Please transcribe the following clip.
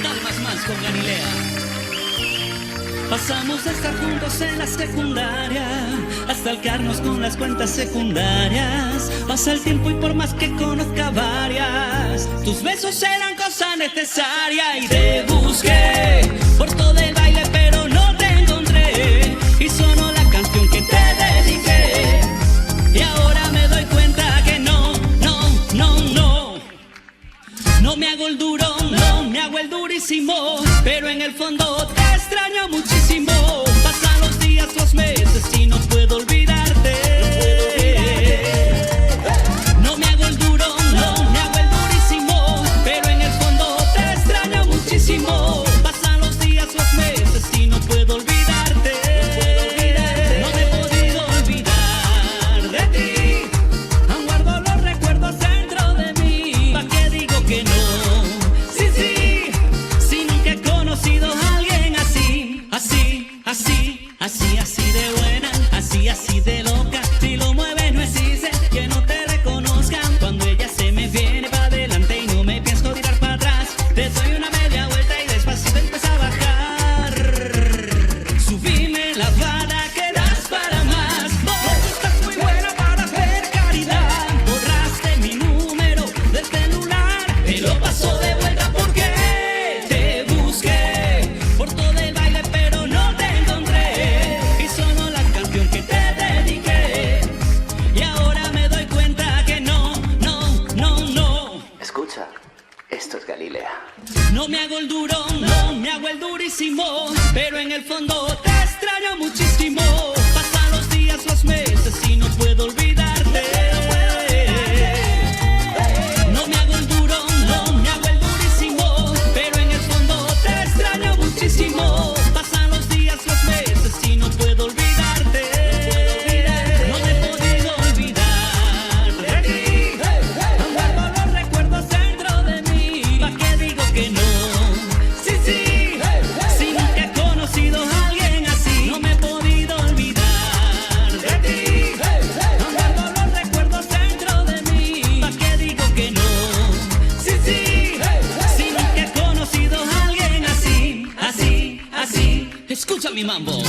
Dale más con Galilea. Pasamos de estar juntos en la secundaria hasta alcarnos con las cuentas secundarias. Pasa el tiempo y por más que conozca varias, tus besos eran cosa necesaria. Y te busqué por todo el baile pero no te encontré, y sonó la canción que te dediqué. Y ahora me doy cuenta que no me hago el duro, no me hago el durísimo, pero en el fondo te extraño muchísimo. Pasan los días, los meses y no puedo olvidarte. No me hago el duro, no me hago el durísimo, pero en el fondo te extraño muchísimo. Pasan los días, los meses y no puedo olvidarte. No me he podido olvidar de ti, aún guardo los recuerdos dentro de mí. ¿Pa' qué digo que no? Así de buena, así de loca. Si lo mueves no existe que no te reconozcan. Cuando ella se me viene para adelante y no me pienso tirar para atrás, te doy una media vuelta y despacito empieza a bajar. Subime la vara que das para más. Vos estás muy buena para hacer caridad. Borraste mi número del celular, te lo paso de vuelta porque te busqué por todo el baile pero no te encontré. Esto es Galilea. No me hago el duro, no me hago el durísimo, pero en el fondo te extraño muchísimo. Pasan los días, los meses y no puedo olvidarte. No me hago el duro, no me hago el durísimo, pero en el fondo te extraño muchísimo. Pasan los días, los meses y no puedo olvidarte. No me he podido olvidar de ti, aún guardo los recuerdos dentro de mí. ¿Pa' qué digo que no? Sí, si nunca he conocido a alguien así. No me he podido olvidar de ti, aún guardo los recuerdos dentro de mí. ¿Pa' qué digo que no? Sí, si nunca he conocido a alguien así. Escucha mi mambo.